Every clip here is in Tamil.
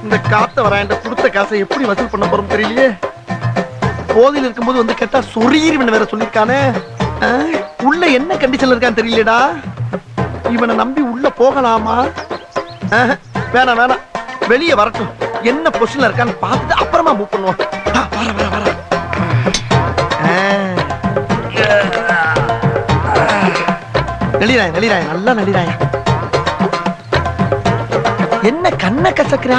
இந்த காத்த வராண்ட கொடுத்த காசை எப்படி வசூல் பண்ண போறோம் தெரியலையே. போதையில் இருக்கும்போது வந்து கேட்டா சொரீரிவன் வேற சொல்லிருக்கானே. உள்ள என்ன கண்டிஷன்ல இருக்கான்னு தெரியலடா. இவனை நம்பி உள்ள போகலாமா? வேணாம் வேணாம், வெளியே வரட்டும். என்ன பொசிஷன்ல இருக்கான்னு பார்த்துட்டு அப்புறமா மூவ் பண்ணுவோம். வர வர வர. நளிராய நளிராய நல்லா நளிராய. என்ன கண்ணை கசக்குறா?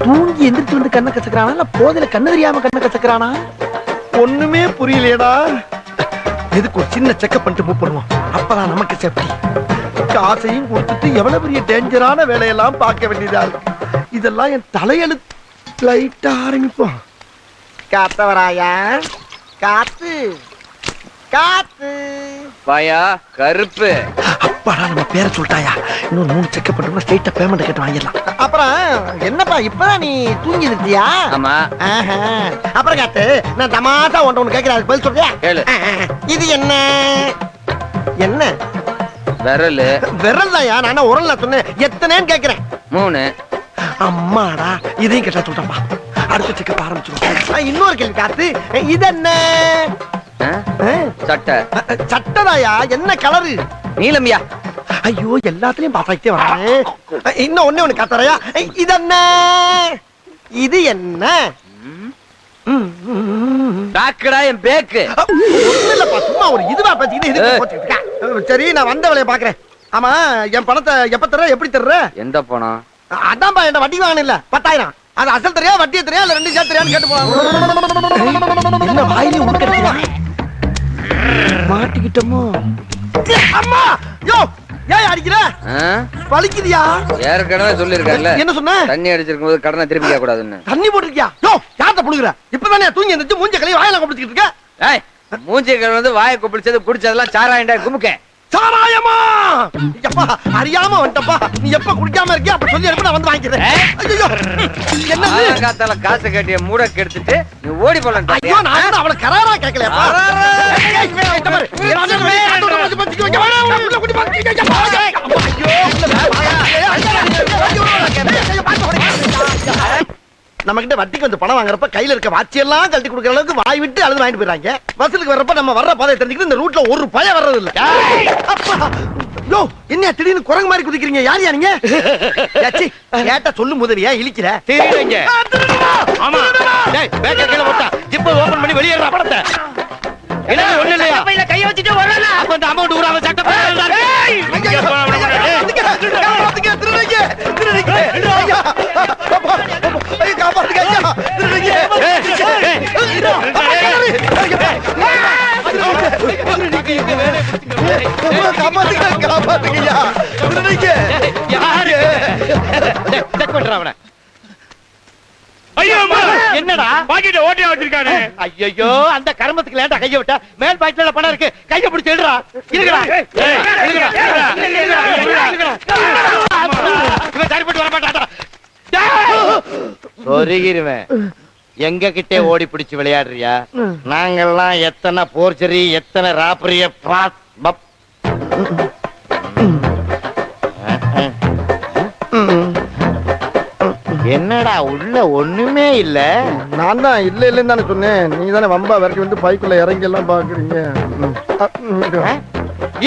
தூங்கி எந்திரிச்சு வந்து கண்ணை கசக்குறானா இல்ல போதையில கண்ணு தெரியாம கண்ணை கசக்குறானா? ஒண்ணுமே புரியலையடா. எதுக்கு ஒரு சின்ன செக்அப் பண்ணிட்டு மூவ் பண்ணுவோம். அப்பதான் நமக்கு சேஃப்டி. காசையும் கொடுத்துட்டு எவ்வளவு பெரிய டேஞ்சரான வேலையெல்லாம் பார்க்க வேண்டியதா இருக்கு. இதெல்லாம் என் தலையெழுத்து. லைட்டா ஆரம்பிப்போம். காத்தவராயா, காத்து காத்து வாயா கருப்பு. அப்பாடா நம்ம பேரை சொல்லிட்டாயா. இன்னும் 3 செக்அப் பண்ணிட்டோம்னா ஸ்ட்ரைட்டா பேமெண்ட் கேட்டு வாங்கிடலாம். அப்புறம் என்னப்பா இப்பதான் நீ தூங்கி இருந்தியா? ஆமா. அப்புறம் காத்து, நான் தமாசா ஒன்று கேட்கிறேன், அதுக்கு பதில் சொல்றியா? கேளு. இது என்ன என்ன விரல். விரல் தான்யா. நான் உரல்ல சொன்னேன். எத்தனைன்னு கேட்கிறேன். 3. அம்மாடா, இதையும் கேட்டா சொல்றப்பா. அடுத்த செக்அப் ஆரம்பிச்சிடும். இன்னொரு கேள்வி காத்து, இது என்ன? சட்டை. சட்டதாயா? என்ன கலரு? நீலம்யா. ஐயோ, எல்லாத்துலயும் பாப்பாய்த்தே வரேன். இன்னும் ஒண்ணு காத்தறையா. இது என்ன? இது என்ன? டாக்கடா என் பேக்கு. இல்லப்பா, சும்மா ஒரு இதுவா பேசிக்கிட்டு இதுக்கு போட்டுட்டு இருக்க. சரி, நான் வந்த வேலையை பாக்குறேன். ஆமா, என் பணத்தை எப்ப தர்ற, எப்படி தர்ற? எந்த பணம்? அதான்பா, என்ன வட்டி வாங்கணும் இல்ல 10,000. அது அசல் தெரியா வட்டியை தெரியா இல்ல 2 சேர்த்து தெரியான்னு கேட்டு போலாம். என்ன வாயிலே உட்கடிக்கிறா? மாட்டிக்கிட்டோமோ? அம்மா, யோ ஏன் அடிக்கிற? வலிக்குதியா? ஏற்கனவே சொல்லிருக்கேன்ல. என்ன சொன்ன? தண்ணி அடிச்சிருக்கும் போது கடனை திருப்பி கேட்க கூடாதுன்னு. தண்ணி போட்டுருக்கியா? யோ, யார்ட்ட புடுங்குற? இப்பதானே தூங்கி எந்திரிச்சு மூஞ்ச கழுவி வாயில கொப்பளிச்சிட்டு இருக்க. ஏய், மூஞ்சி கழுவுறது வாயை கொப்பளிச்சது குடிச்சதெல்லாம் சாராயண்டா குமுக்க. சாராயமா? எப்பா அறியாம வந்துட்டப்பா. நீ எப்ப குடிக்காம இருக்கியா அப்ப சொல்லி எடுத்து நான் வந்து வாங்கிக்கிறேன். ஐயோ, என்ன காத்தால காசு கட்டிய மூட கெடுத்துட்டு நீ ஓடி போலாம். ஐயோ, நான் அவளை கராரா கேட்கலையாப்பா. நம்ம கிட்ட வட்டிக்கு வந்து பணம் வாங்குறப்ப கையில இருக்க வாட்சியெல்லாம் கழட்டி கொடுக்குற அளவுக்கு வாய் விட்டு அழுது வாங்கிட்டு போயிடறாங்க. வசூலுக்கு வர்றப்ப நம்ம வர்ற பாதையை தெரிஞ்சுக்கிட்டு இந்த ரூட்ல ஒரு பய வர்றது இல்ல. யோ, என்ன திடீர்னு குரங்கு மாதிரி குதிக்கிறீங்க? யார் நீங்க? கேட்டா சொல்லும் முதலியா இழிக்கிற? தெரியுங்க. ஆமா. டேய், பேக்க கீழ போட்டா ஜிப் ஓபன் பண்ணி வெளியேறா படத்தை. என்ன ஒண்ணு இல்லையா? பையில கைய வச்சிட்டு வரல. அப்ப அந்த அமௌண்ட் ஊராவ சட்ட போறா. ஏய், திருடுங்க. திருடுங்க. ஐயா. ஐயா, காப்பாத்துங்க ஐயா. திருடுங்க. காப்பாத்துங்க ஐயா. திருடுங்க. யாரு? செக் பண்றா அவனை. ஐயோ, என்னடா பாக்கெட் ஓட்டியா வச்சிருக்கானே? ஐயோ, அந்த கர்மத்துக்கு லேட்டா கைய விட்டா மேல் பாக்கெட்ல பணம் இருக்கு. கைய பிடிச்சு எழுறா. இருக்குடா. இவன் சரிப்பட்டு வர மாட்டாடா. சொருகிருவேன். எங்க கிட்டே ஓடி பிடிச்சு விளையாடுறியா? நாங்கெல்லாம் எத்தனை போர்ச்சரி எத்தனை ராப்பரிய என்னடா உள்ள ஒண்ணுமே இல்ல? நான் தான் இல்ல இல்லன்னு தானே சொன்னேன். நீ தானே வம்பா வரைக்கும் வந்து பைக்குள்ள இறங்கி எல்லாம் பாக்குறீங்க.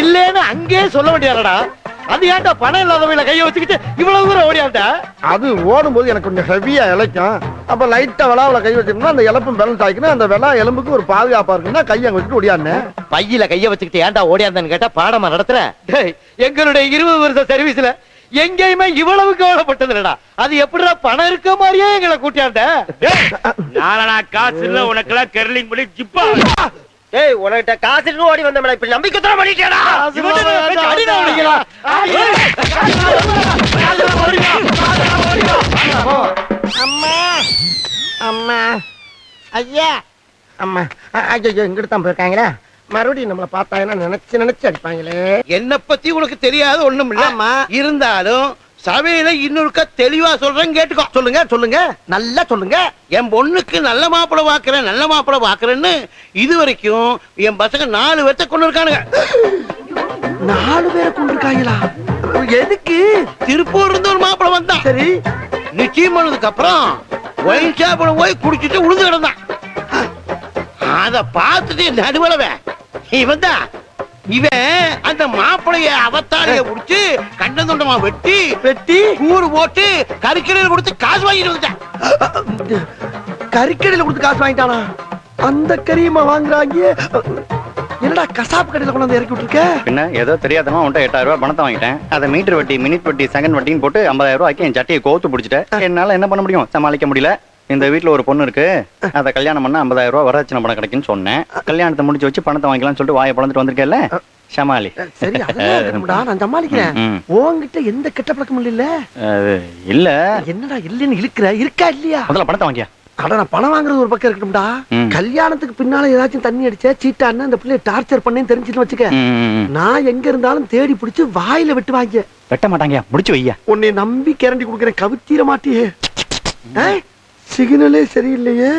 இல்லன்னு அங்கே சொல்ல வேண்டியடா. அது ஏன்டா பணம் இல்லாதவங்கள கைய வச்சுக்கிட்டு இவ்வளவு தூரம் ஓடியாண்டா? அது ஓடும்போது எனக்கு கொஞ்சம் ஹெவியா இழைக்கும். அப்ப லைட்டா விளாவில கை வச்சிருந்தா அந்த இழப்பும் பேலன்ஸ் ஆகிக்கணும். அந்த விளா எலும்புக்கு ஒரு பாதுகாப்பா இருக்குன்னா கையை வச்சுட்டு ஓடியானேன். பையில கைய வச்சுக்கிட்டு ஏன்டா ஓடியாந்தான்னு கேட்டா பாடமா நடத்துற. எங்களுடைய 20 வருஷ சர்வீஸ்ல எங்கேயுமே இவ்வளவு கவலைப்பட்டது இல்லடா. அது எப்படிடா பணம் இருக்க மாதிரியே எங்களை கூட்டியாண்ட? நானா காசு இல்ல உனக்கெல்லாம் கெர்லிங் பண்ணி ஜிப்பா. ஏய், உனக்கிட்ட காசு இருந்து ஓடி வந்தேன். இப்ப நம்பிக்கை தர பண்ணிட்டேடா. அம்மா அம்மா ஐயா அம்மா ஐயோ, இங்கிட்டு தான் போயிருக்காங்களா? மறுபடியும் நம்மளை பார்த்தாங்கன்னா நினைச்சு அடிப்பாங்களே. என்ன பத்தி உனக்கு தெரியாது ஒண்ணும் இல்ல. இருந்தாலும் சபையில இன்னொருக்க தெளிவா சொல்றேன், கேட்டுக்கோ. சொல்லுங்க சொல்லுங்க, நல்லா சொல்லுங்க. என் பொண்ணுக்கு நல்ல மாப்பிளை பாக்குறேன் நல்ல மாப்பிளை பாக்குறேன்னு இது வரைக்கும் என் பசங்க 4 பேர்த்த கொண்டு இருக்கானுங்க. 4 பேரை கொண்டு இருக்காங்களா? எதுக்கு? திருப்பூர் இருந்து ஒரு மாப்பிள வந்தான். சரி, நிச்சயம் பண்ணதுக்கு அப்புறம் ஒயின் ஷாப்ல போய் குடிச்சிட்டு உழுந்து கிடந்தான். அத பார்த்துட்டு நடுவலவன் இவன் தான். இவன் அந்த மாப்பிளைய அவத்தாரைய புடிச்சு கண்டந்துண்டமா வெட்டி கூறு போட்டு கறிக்கடையில கொடுத்து காசு வாங்கிட்டு வந்துட்டான். கறிக்கடையில கொடுத்து காசு வாங்கிட்டானா? அந்த கறியுமா வாங்குறாங்க? என்னடா கசாப்பு கடையில கொண்டு வந்து இறக்கி விட்டுருக்க? பின்ன ஏதோ தெரியாதமா உன்ட்ட 8000 ரூபாய் பணத்தை வாங்கிட்டேன். அதை மீட்டர் வட்டி, மினிட் வட்டி, செகண்ட் வட்டின்னு போட்டு 50000 ரூபாய்க்கு என் சட்டையை கோத்து பிடிச்சிட்டேன். என்னால என்ன பண்ண முடியும்? சமாளிக்க முடியல. இந்த வீட்டுல ஒரு பொண்ணு இருக்கு, அதை கல்யாணம் பண்ணா 50000 ரூபாய் வரதட்சணை பணம் கிடைக்குன்னு சொன்னேன். கல்யாணத்தை முடிச்சு வச்சு பணத்தை வாங்கிக்கலாம்னு சொல்லிட்டு வாயை பழந்துட்டு வந்திருக்கேன்ல, சமாளி. சரி, அதெல்லாம் நான் சமாளிக்கிறேன். உன்கிட்ட எந்த கெட்ட பழக்கமும் இல்ல? இல்ல. என்னடா இல்லன்னு இழுக்கிற? இருக்கா இல்லையா? முதல்ல பணத்தை வாங்கியா. அட, நான் பணம் வாங்குறது ஒரு பக்கம் இருக்கட்டும்டா. கல்யாணத்துக்கு பின்னால ஏதாச்சும் தண்ணி அடிச்ச சீட்டான்னு அந்த பிள்ளைய டார்ச்சர் பண்ணேன்னு தெரிஞ்சுன்னு வச்சுக்க, நான் எங்க இருந்தாலும் தேடி பிடிச்சு வாயில வெட்டு வாங்க. வெட்ட மாட்டாங்க, முடிச்சு வையா. உன்னை நம்பி கேரண்டி கொடுக்குறேன், கவித்தீர மாட்டியே. சிக்னலே சரியில்லையே.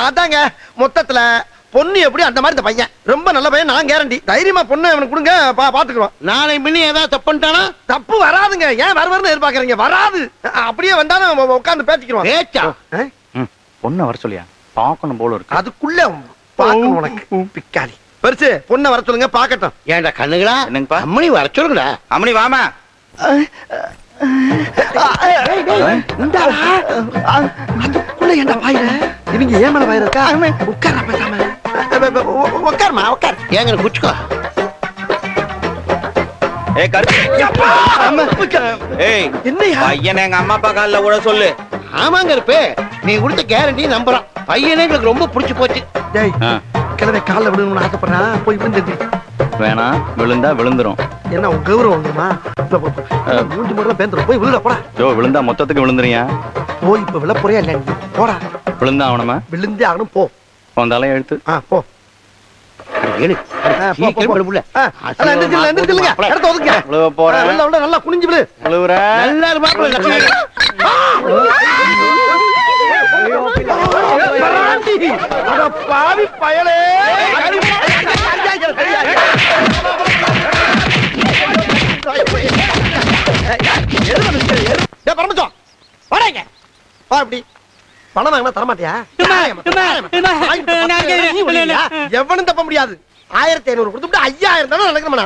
அதாங்க மொத்தத்துல பொண்ணு எப்படி அந்த மாதிரி இந்த பையன் ரொம்ப நல்ல பையன். நான் கேரண்டி. தைரியமா பொண்ணு அவனுக்கு கொடுங்க, பாத்துக்குவான். நாளை மின்னி ஏதாவது தப்பு பண்ணிட்டானா? தப்பு வராதுங்க. ஏன் வருவார்னு எதிர்பார்க்கறீங்க? வராது. அப்படியே வந்தாலும் உட்கார்ந்து பேசிக்கிறோம். பேச்சா? பொண்ணை வர சொல்லியா, பாக்கணும் போல இருக்கு. அதுக்குள்ள பாக்கணும் உனக்கு பிக்காளி. பெருசு பொண்ணை வர சொல்லுங்க, பாக்கட்டும். ஏன்டா கண்ணுங்களா? என்னங்கப்பா? அம்மணி வர சொல்லுங்கடா. அம்மணி வாமா. அதுக்குள்ள ஏன்டா பாயிர? இவங்க ஏன் மேல பாயிர இருக்கா? உட்கார பேசாம. உட்காருமா, உட்கார். ஏங்க குச்சுக்கோ. ஏய் கருப்பு. ஏய் என்னையா? பையனை எங்க அம்மா அப்பா கால்ல கூட சொல்லு. ஆமாங்க இருப்பே, நீ கொடுத்த கேரண்டி நம்புறான். பையனே எங்களுக்கு ரொம்ப பிடிச்சு போச்சு. டேய், கிழமை காலில் விழுங்கணும்னு ஆசைப்படுறான், போய் விழுந்து. வேணாம், விழுந்தா விழுந்துரும். என்ன உன் கௌரவம் வந்துருமா? மூஞ்சி முறையில பேந்துரும், போய் விழுட போடா. ஜோ, விழுந்தா மொத்தத்துக்கு விழுந்துறியா? போய் இப்ப விழ போறியா இல்ல? போடா. விழுந்தா அவனமா விழுந்தே ஆகணும், போ. வந்தாலே எழுத்து. போ. நல்லா குனிஞ்சு விழு. பாவி பயலே. பணம் வாங்கினா தரமாட்டியா? எவனும் தப்ப முடியாது. 1500 கொடுத்துட்டு 5000 தானே நடக்கணும்.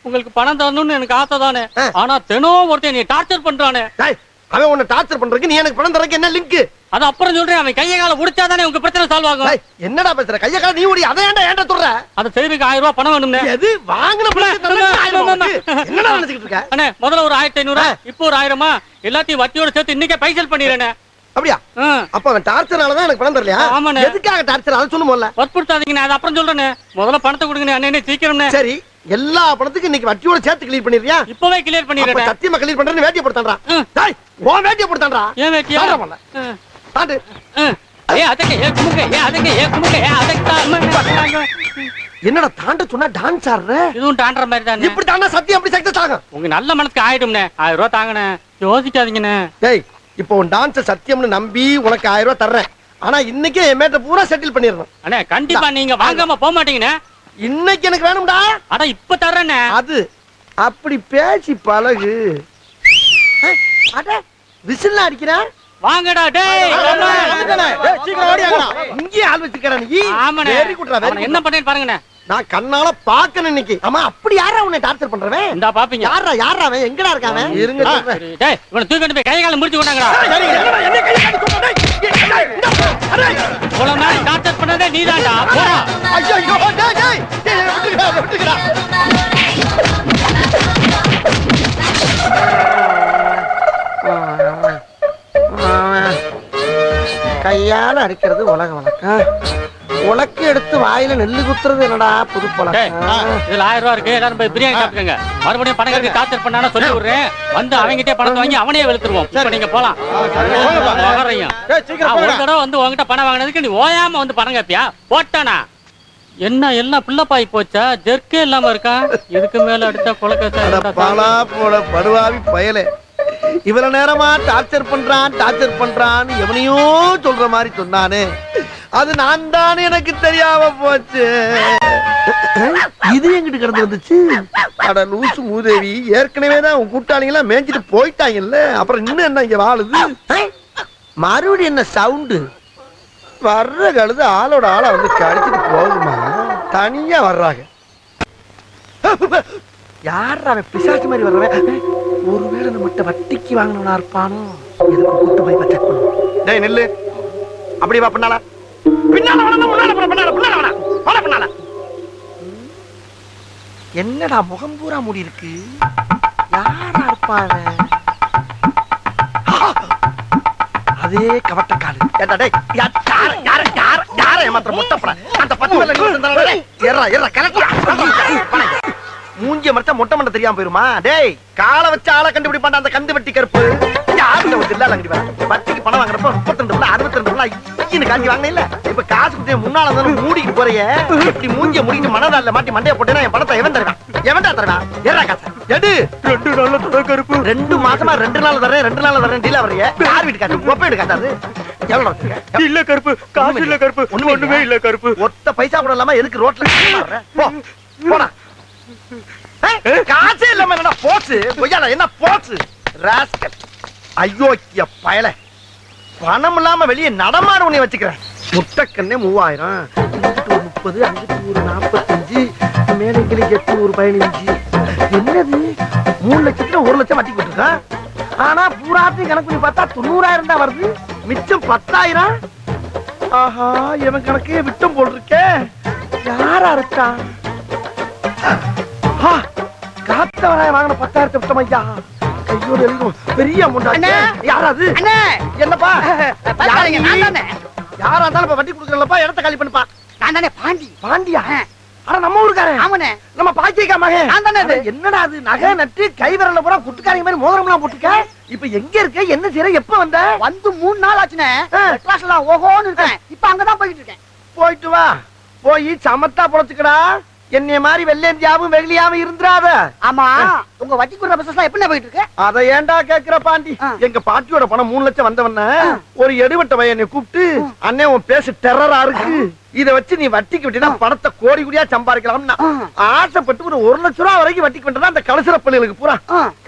உங்களுக்கு பணம் தரணும்னு எனக்கு ஆசை தானே, ஆனா தினம் ஒருத்தன் நீ டார்ச்சர் பண்றானே. அவன் உன்னை டார்ச்சர் பண்றதுக்கு நீ எனக்கு பணம் தரக்கு என்ன லிங்க்? அது அப்புறம் சொல்றேன். அவன் கையை கால உடைச்சாதானே உங்க பிரச்சனை சால்வ் ஆகும். என்னடா பேசுற? கைய கால நீ ஓடி அதை ஏன்டா சொல்ற? அது திருப்பிக்கு 1000 ரூபாய் பணம் வேணும்னே. எது வாங்குன பணம் என்னடா நினைச்சிட்டு இருக்க? அண்ணே, முதல்ல ஒரு 1500, இப்போ ஒரு 1000, எல்லாத்தையும் வட்டியோட சேர்த்து இன்னைக்கே பைசல் பண்ணிடுறேனே. அப்படியா? அப்ப அவன் டார்ச்சர்னால தான் எனக்கு பணம் தரலையா? ஆமாண்ணே. எதுக்காக டார்ச்சர்? அதை சொல்லு முதல்ல. வற்புறுத்தாதீங்கண்ணே, அது அப்புறம் சொல்றேனே. முதல்ல பணத்தை கொடுங்கண்ணே. அண்ணே சீக்கிரம்ண்ணே. சரி, எல்லா பணத்துக்கும் இன்னைக்கு வட்டியோட சேர்த்து கிளியர் பண்ணிடுறியா? இப்பவே கிளியர் பண்ணிடுறேன். சத்தியமா கிளியர் பண்றேன்னு வேட்டியை போடுறான்டா. டேய், உன் வேட்டியை போடுறான்டா. ஏன் வேட்டியா? தாண்டு. என்னடா தாண்ட சொன்னா டான்ஸ் ஆடுற? இதுவும் தாண்டற மாதிரி தானே. இப்படி தாண்டா சத்தியம் அப்படி சக்சஸ் ஆகும். உங்க நல்ல மனசுக்கு ஆயிடும்னே. 1000 ரூபாய் தாங்கண்ணே, யோசிக்காதீங்கண்ணே. டேய், இப்போ உன் டான்ஸ் சத்தியம்னு நம்பி உனக்கு 1000 ரூபாய் தர்றேன். ஆனா இன்னைக்கு என் மேட்ட பூரா செட்டில் பண்ணிடணும். அண்ணே, கண்டிப்பா நீங்க வாங்காம போக மாட்டீங்கண்ணே. இன்னைக்கு எனக்கு வேணும்டா. அட இப்ப தர்றேண்ணே. அது அப்படி பேசி பழகு. அட விசில் அடிக்கிறேன். வாங்கடா டேய். சீக்கிரம் ஓடியாங்கடா. இங்கே ஆள் வச்சிருக்கற நீ. ஆமாண்ணே. வெரி குட்ரா. என்ன பண்ணேன்னு பாருங்கண்ணே. நான் கண்ணால பாக்கணும் இன்னைக்கு. ஆமா, அப்படி யாரா உன்னை டார்ச்சர் பண்றவே? இந்தா பாப்பீங்க. யாரா அவன்? எங்கடா இருக்கான்? இருங்க சொல்றேன். டேய், இவனை தூக்கிட்டு போய் கை கால முடிச்சு கொண்டாங்கடா. என்ன கை கால சொல்றடா? அரே, போல மாதிரி டார்ச்சர் பண்ணதே நீதான்டா. போடா. ஐயோ, டேய் விட்டுடா. கையால அடிக்கிறது உலக வழக்கம். உலக்கு எடுத்து வாயில நெல்லு குத்துறது என்னடா புது பழக்கம். இதுல 1000 ரூபாய் இருக்கு, எல்லாரும் போய் பிரியாணி சாப்பிட்டுங்க. மறுபடியும் பணம் கட்டி டார்ச்சர் பண்ணானே சொல்லி விடுறேன். வந்து அவங்கிட்டே பணத்தை வாங்கி அவனே வெளுத்துருவோம். இப்ப நீங்க போலாம். ஒரு தடவை வந்து உங்ககிட்ட பணம் வாங்கினதுக்கு நீ ஓயாம வந்து பணம் கேப்பியா? போட்டானா என்ன எல்லாம் பிள்ளைப்பாய் போச்சா? ஜெர்க்கே இல்லாம இருக்கான். இதுக்கு மேல அடிச்சா பாலா போட படுவாவி பயலே. இவ்வளவு நேரமா டார்ச்சர் பண்றான் எவனையோ சொல்ற மாதிரி சொன்னானே, அது நான் தானே எனக்கு தெரியாம போச்சு. இது எங்கிட்டு கிடந்து வந்துச்சு? அட லூசு மூதேவி, ஏற்கனவே தான் உன் கூட்டாளிங்களா மேய்ஞ்சிட்டு போயிட்டாங்கல்ல, அப்புறம் இன்னும் என்ன இங்க வாழுது? மறுபடியும் என்ன சவுண்டு? வர்ற கழுது ஆளோட ஆளா வந்து கடிச்சிட்டு போகுமா? தனியா வர்றாங்க. யாரா அவன் பிசாசு மாதிரி வர்றவன்? ஒருவேளை நம்மகிட்ட வட்டிக்கு வாங்கினவனா இருப்பானோ? எதுக்கு கூட்டு போய் செக் பண்ணுவோம். டேய் நெல்லு, அப்படி வா பின்னால. பின்னால வா, முன்னால போற, பின்னால பின்னால வா, பின்னால. என்னடா முகம் பூரா மூடி இருக்கு? யாரா இருப்பான்? அதே கவட்டக்காடு. ஏடா டேய், யார ஏமாத்துற மொட்டப்பட? அந்த 10 பேர்ல நீ இருந்தானே. ஏறா ஏறா கலக்கு. மூஞ்சிய மறைச்சா மொட்டை மண்டை தெரியாம போயிருமா? டேய், காலை வச்சு ஆளை கண்டுபிடிப்பாண்டா அந்த கந்து வெட்டி கருப்பு. யாருல வந்து இல்ல அங்கடி வர. வட்டிக்கு பணம் வாங்குறப்ப 32 62 காஞ்சி வாங்கின இல்ல. இப்ப காசு கொடுத்து முன்னால வந்து மூடிட்டு போறியே. இப்படி மூஞ்சிய முடிஞ்சு மனதால மாட்டி மண்டைய போட்டேன்னா என் பணத்தை எவன் தருவான்? எவன்டா தருவான்? ஏறா காசு எடு. 2 நாள்ல தர கருப்பு. 2 மாசமா 2 நாள் தரேன் 2 நாள் தரேன் டீல வரைய. யார் வீட்டு காசு? ஒப்ப வீட்டு காசு. எவ்வளவு வச்சிருக்க? இல்ல கருப்பு, காசு இல்ல கருப்பு, ஒண்ணுமே இல்ல கருப்பு. ஒத்த பைசா கூட இல்லாம எதுக்கு ரோட்ல மாறுற? போ போடா. காசே இல்லாம என்ன போச்சு? பொய்யால என்ன போச்சு? ராஸ்கல், ஐயோக்கிய பயல. பணம் இல்லாம வெளியே நடமாட உன்னை வச்சுக்கிறேன். முட்டைக்கண்ணே 3000, இங்கிட்டு ஒரு 30, அங்கிட்டு ஒரு 45, மேலே கிளி 8 ஒரு 15. என்னது 3 லட்சத்துல 1 லட்சம் வட்டி போட்டுருக்கா? ஆனா பூராத்தையும் கணக்கு பண்ணி பார்த்தா 90,000 தான் வருது. மிச்சம் 10,000. ஆஹா, இவன் கணக்கே விட்டம் போல் இருக்கே. யாரா இருக்கா? காத்தவராய வாங்கின 10,000 விட்டம் ஐயா. கையோடு எழுதும் பெரிய அமௌண்ட். யாராது? என்னப்பா? யாரா இருந்தாலும் இப்ப வட்டி கொடுக்கறப்பா, இடத்த காலி பண்ணுப்பா. நான் தானே பாண்டி. பாண்டியா? ஆனா நம்ம ஊருக்காரன். ஆமாண்ணே. நம்ம பாக்கியக்கா மகன். நான் தானே அது. என்னடா அது? நகை நட்டு கை விரல்ல பூரா குட்டுக்காரங்க மாதிரி மோதிரம் எல்லாம் போட்டுக்க. இப்ப எங்க இருக்க? என்ன செய்யற? எப்ப வந்த? வந்து 3 நாள் ஆச்சுனே. கிளாஸ்ல ஓஹோன்னு இருக்கேன். இப்ப அங்கதான் போயிட்டு இருக்கேன். போயிட்டு வா. போய் சமத்தா பொழைச்சுக்கடா. என்னைய மாதிரி வெள்ளேந்தியாவும் வெகுளியாவும் இருந்துராத. ஆமா, உங்க வட்டி குடுற பிசினஸ் எப்படி போயிட்டு இருக்கு? அத ஏன்டா கேக்குற பாண்டி? எங்க பாட்டியோட பணம் 3 லட்சம் வந்தவன ஒரு எடுவட்ட பையனை கூப்பிட்டு, அண்ணே உன் பேசு டெரரா இருக்கு, இத வச்சு நீ வட்டிக்கு விட்டீங்கன்னா பணத்தை கோடி கோடியா சம்பாதிக்கலாம்னா ஆசைப்பட்டு ஒரு 1 லட்சம் ரூபாய் வரைக்கும் வட்டிக்கு விட்டா அந்த கலசர பிள்ளைகளுக்கு பூரா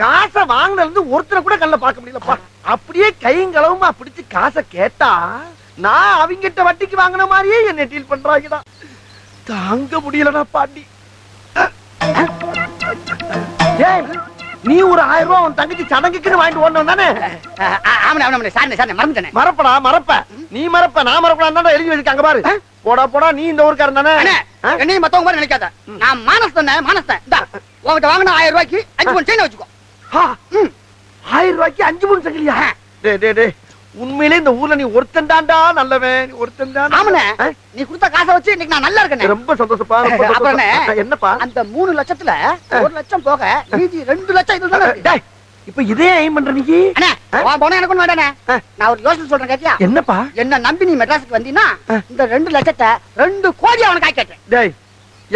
காசை வாங்கினதுல இருந்து ஒருத்தரை கூட கண்ணுல பார்க்க முடியலப்பா. அப்படியே கையும் களவுமா பிடிச்சு காசை கேட்டா நான் அவங்கிட்ட வட்டிக்கு வாங்கின மாதிரியே என்ன டீல் பண்றாங்கடா. தாங்க முடியலடா பாண்டி. ஏய், நீ ஒரு 1000 ரூபாய் உன் தங்கச்சி சடங்குக்கு வாங்கிட்டு ஓடணும் தானே? ஆமாண்ணே, சாரி மறந்துட்டேனே. மறப்படா மறப்ப. நீ மறப்ப, நான் மறப்படா எழுதி வச்சிருக்காங்க பாரு. போடா போடா, நீ இந்த ஊருக்காரன் தானே? என்னையும் மத்தவங்க மாதிரி நினைக்காத. நான் மானஸ்தன். உங்ககிட்ட வாங்கின 1000 ரூபாய்க்கு 5 பவுன் செயின் வச்சுக்கோ. 1000 ரூபாய்க்கு 5 பவுன் சங்கிலியா? டே உண்மையிலே இந்த ஊர்ல நீ ஒருத்தன்டாண்டா நல்லவன். ஒருத்தன்தான். ஆமாண்ணே, நீ கொடுத்த காசை வச்சு இன்னைக்கு நான் நல்லா இருக்கேன். ரொம்ப சந்தோஷப்பா. என்னப்பா? அந்த 3 லட்சத்துல 1 லட்சம் போக மீதி 2 லட்சம் இதுதானே இருக்கு. டேய், இப்ப இதே ஐம் பண்ற நீ? அண்ணே, உன் பணம் எனக்கு ஒண்ணு வேண்டானே. நான் ஒரு யோசனை சொல்றேன், கேட்டியா? என்னப்பா? என்ன நம்பி நீ மெட்ராஸுக்கு வந்தீன்னா இந்த 2 லட்சத்தை 2 கோடி அவனுக்கு ஆக்கிட்டேன். டேய்,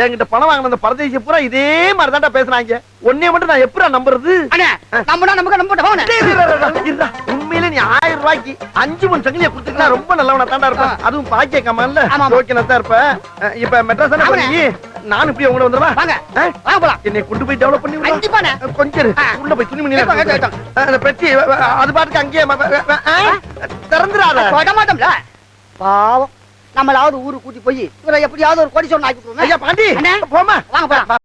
என்கிட்ட பணம் வாங்கின அந்த பரதேசி பூரா இதே மாதிரி தான்டா பேசுறாங்க. ஒன்னே மட்டும் நான் எப்படா நம்புறது? அண்ணே, நம்புனா நமக்கு நம்பிட்டு உண்மையிலே நீ 1000 ரூபாய்க்கு 5 பவுன் சங்கிலியை கொடுத்துட்டா ரொம்ப நல்லவனா தாண்டா இருப்பேன். அதுவும் பாக்கிய கமல்ல ஓகே தான் இருப்ப. இப்ப மெட்ராஸ் தானே பண்ணி நானும் இப்படி உங்களை வந்துடுவா. வாங்க போலாம். என்னை கொண்டு போய் டெவலப் பண்ணி கண்டிப்பாண்ணே. கொஞ்சம் உள்ள போய் துணிமணி பெட்டி அது பாட்டுக்கு அங்கேயே திறந்துடாத. மாட்டோம்ல, பாவம். நம்மளாவது ஊருக்கு கூட்டி போய் இவரை எப்படியாவது ஒரு கோடி சொன்ன ஆக்கி ஐயா பாண்டி, போமா வாங்க போலாம்.